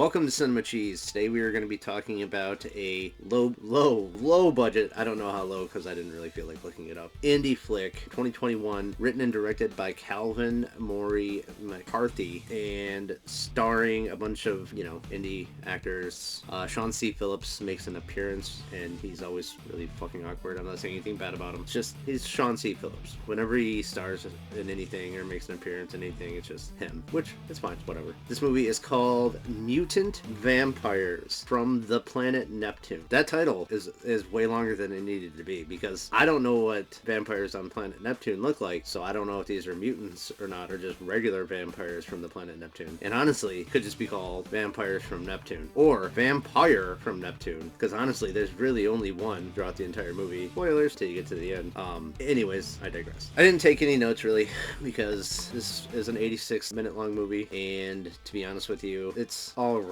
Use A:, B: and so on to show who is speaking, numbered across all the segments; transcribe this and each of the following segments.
A: Welcome to Cinema Cheese. Today we are going to be talking about a low budget, I don't know how low because I didn't really feel like looking it up, indie flick, 2021, written and directed by Calvin Maury McCarthy, and starring a bunch of, indie actors. Sean C. Phillips makes an appearance, and he's always really fucking awkward. I'm not saying anything bad about him. It's just, he's Sean C. Phillips. Whenever he stars in anything or makes an appearance in anything, it's just him, which is fine, whatever. This movie is called Mutant Vampires from the planet Neptune. That title is way longer than it needed to be, because I don't know what vampires on planet Neptune look like, so I don't know if these are mutants or not, or just regular vampires from the planet Neptune. And honestly, it could just be called Vampires from Neptune, or Vampire from Neptune, because honestly, there's really only one throughout the entire movie. Spoilers till you get to the end. Anyways, I digress. I didn't take any notes really, because this is an 86-minute long movie, and to be honest with you, it's alright.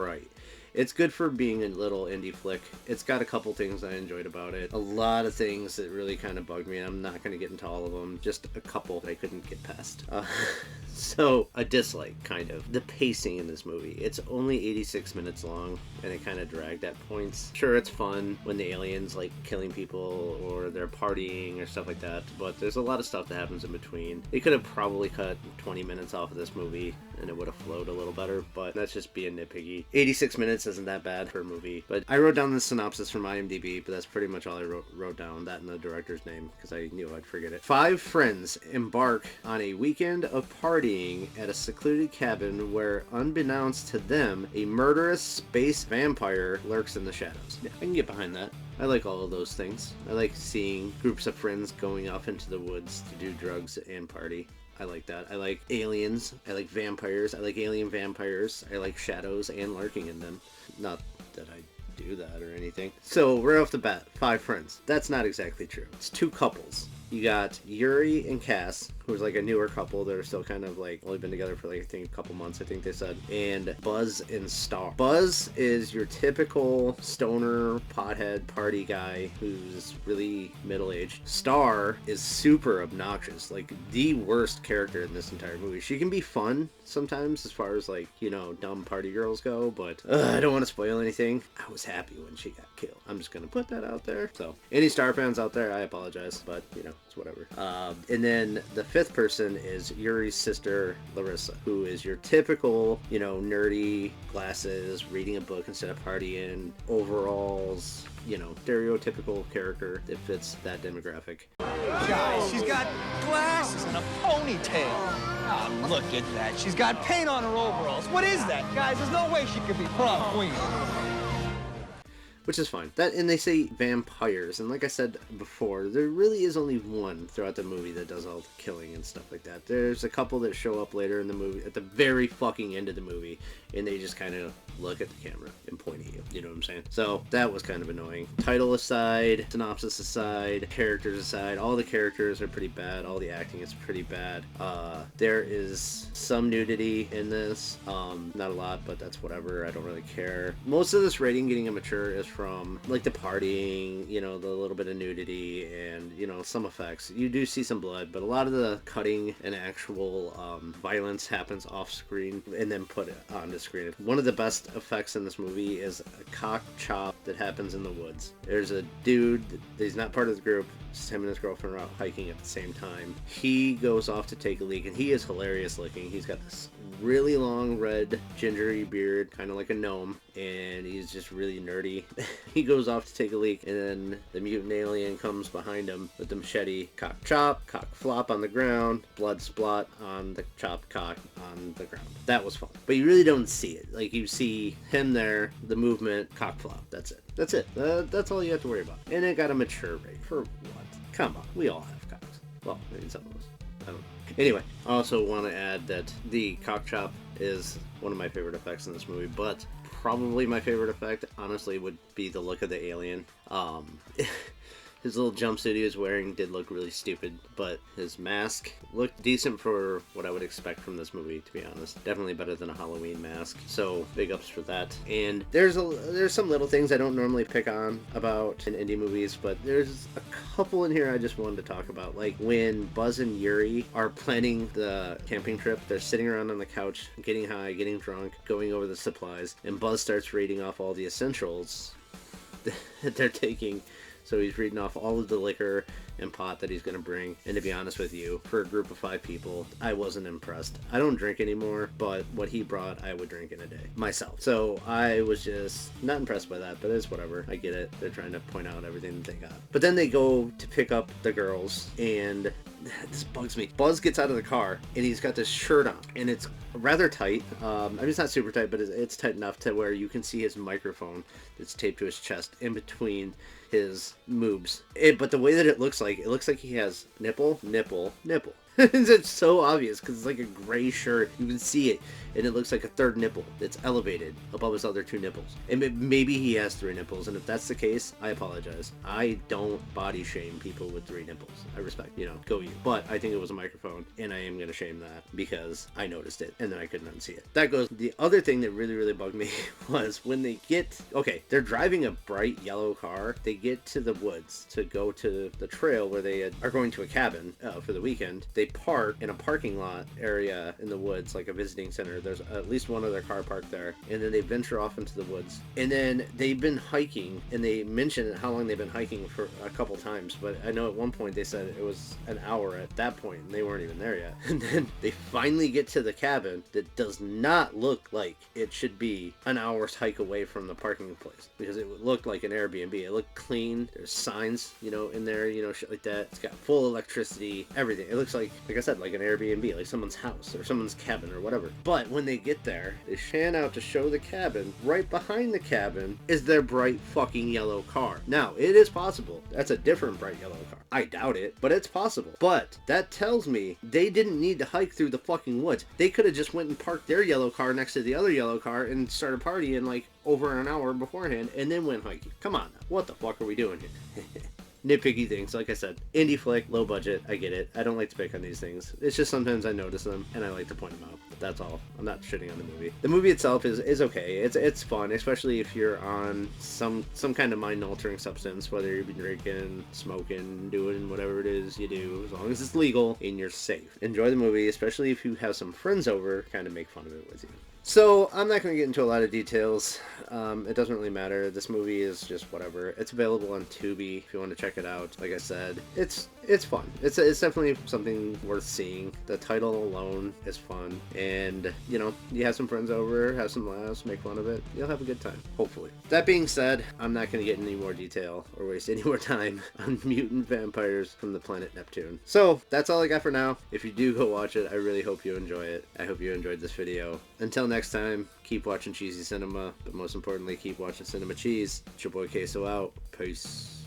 A: It's good for being a little indie flick. It's got a couple things I enjoyed about it. A lot of things that really kind of bugged me. I'm not going to get into all of them. Just a couple that I couldn't get past. So, a dislike, kind of. The pacing in this movie. It's only 86 minutes long, and it kind of dragged at points. Sure, it's fun when the aliens, like, killing people, or they're partying, or stuff like that, but there's a lot of stuff that happens in between. They could have probably cut 20 minutes off of this movie, and it would have flowed a little better, but that's just being nitpicky. 86 minutes isn't that bad for a movie. But I wrote down the synopsis from IMDb, but that's pretty much all I wrote down, that and the director's name, because I knew I'd forget it. 5 friends embark on a weekend of partying at a secluded cabin where, unbeknownst to them, a murderous space vampire lurks in the shadows. Yeah, I can get behind that. I like all of those things. I like seeing groups of friends going off into the woods to do drugs and party. I like that. I like aliens. I like vampires. I like alien vampires. I like shadows and lurking in them. Not that I do that or anything. So, right off the bat, 5 friends. That's not exactly true. It's 2 couples. You got Yuri and Cass, who's like a newer couple that are still kind of like only been together for like I think a couple months, I think they said, and Buzz and Star. Buzz is your typical stoner pothead party guy who's really middle-aged. Star is super obnoxious, like the worst character in this entire movie. She can be fun sometimes as far as like, dumb party girls go, but I don't want to spoil anything. I was happy when she got killed. I'm just gonna put that out there. So any Star fans out there, I apologize, but it's whatever. And then the 5th person is Yuri's sister, Larissa, who is your typical, nerdy, glasses, reading a book instead of partying, overalls, stereotypical character that fits that demographic.
B: Guys, she's got glasses and a ponytail. Oh, look at that. She's got paint on her overalls. What is that? Guys, there's no way she could be prom queen.
A: Which is fine. And they say vampires, and like I said before, there really is only one throughout the movie that does all the killing and stuff like that. There's a couple that show up later in the movie, at the very fucking end of the movie, and they just kind of look at the camera and point at you. You know what I'm saying? So that was kind of annoying. Title aside, synopsis aside, characters aside, all the characters are pretty bad. All the acting is pretty bad. There is some nudity in this. Not a lot, but that's whatever. I don't really care. Most of this rating getting immature is from like the partying, the little bit of nudity, and some effects. You do see some blood, but a lot of the cutting and actual violence happens off screen and then put it on the screen. One of the best effects in this movie is a cock chop that happens in the woods. There's a dude that he's not part of the group. Just him and his girlfriend are out hiking at the same time. He goes off to take a leak, and he is hilarious looking. He's got this really long red gingery beard, kind of like a gnome, and he's just really nerdy. He goes off to take a leak, and then the mutant alien comes behind him with the machete. Cock chop, cock flop on the ground, blood splot on the chopped cock on the ground. That was fun, but you really don't see it. Like, you see him there, the movement, cock flop. That's it. That's all you have to worry about. And it got a mature rate. For what? Come on, we all have cocks. Well, maybe some of us. I don't know. Anyway, I also want to add that the cock chop is one of my favorite effects in this movie, but probably my favorite effect, honestly, would be the look of the alien. His little jumpsuit he was wearing did look really stupid, but his mask looked decent for what I would expect from this movie, to be honest. Definitely better than a Halloween mask, so big ups for that. And there's some little things I don't normally pick on about in indie movies, but there's a couple in here I just wanted to talk about. Like when Buzz and Yuri are planning the camping trip, they're sitting around on the couch, getting high, getting drunk, going over the supplies, and Buzz starts reading off all the essentials that they're taking. So he's reading off all of the liquor and pot that he's going to bring. And to be honest with you, for a group of 5 people, I wasn't impressed. I don't drink anymore, but what he brought, I would drink in a day myself. So I was just not impressed by that, but it's whatever. I get it. They're trying to point out everything that they got. But then they go to pick up the girls, and this bugs me. Buzz gets out of the car, and he's got this shirt on, and it's rather tight. I mean, it's not super tight, but it's tight enough to where you can see his microphone that's taped to his chest in between his moobs. But the way that it looks like he has nipple. It's so obvious because it's like a gray shirt. You can see it, and it looks like a third nipple that's elevated above his other 2 nipples. And maybe he has 3 nipples, and if that's the case, I apologize. I don't body shame people with 3 nipples. I respect, go you. But I think it was a microphone, and I am going to shame that because I noticed it, and then I couldn't unsee it. That goes. The other thing that really, really bugged me was when they get, they're driving a bright yellow car. They get to the woods to go to the trail where they are going to a cabin for the weekend. They park in a parking lot area in the woods, like a visiting center. There's at least one other car parked there, and then they venture off into the woods, and then they've been hiking, and they mentioned how long they've been hiking for a couple times, but I know at one point they said it was an hour at that point, and they weren't even there yet. And then they finally get to the cabin that does not look like it should be an hour's hike away from the parking place, because it looked like an Airbnb. It looked clean. There's signs, in there, shit like that. It's got full electricity, everything. It looks like I said, like an Airbnb, like someone's house or someone's cabin or whatever. But when they get there, they pan out to show the cabin. Right behind the cabin is their bright fucking yellow car. Now, it is possible that's a different bright yellow car. I doubt it, but it's possible. But that tells me they didn't need to hike through the fucking woods. They could have just went and parked their yellow car next to the other yellow car and started partying like over an hour beforehand and then went hiking. Come on now. What the fuck are we doing here? Nitpicky things, like I said. Indie flick, low budget, I get it. I don't like to pick on these things. It's just sometimes I notice them and I like to point them out. That's all. I'm not shitting on the movie. The movie itself is okay. It's fun, especially if you're on some kind of mind-altering substance, whether you've been drinking, smoking, doing whatever it is you do, as long as it's legal and you're safe. Enjoy the movie, especially if you have some friends over, kind of make fun of it with you. So, I'm not going to get into a lot of details. It doesn't really matter. This movie is just whatever. It's available on Tubi if you want to check it out. Like I said, it's fun. It's definitely something worth seeing. The title alone is fun. And, you have some friends over, have some laughs, make fun of it. You'll have a good time, hopefully. That being said, I'm not going to get any more detail or waste any more time on mutant vampires from the planet Neptune. So, that's all I got for now. If you do go watch it, I really hope you enjoy it. I hope you enjoyed this video. Until next time, keep watching cheesy cinema, but most importantly, keep watching cinema cheese. It's your boy Queso out. Peace.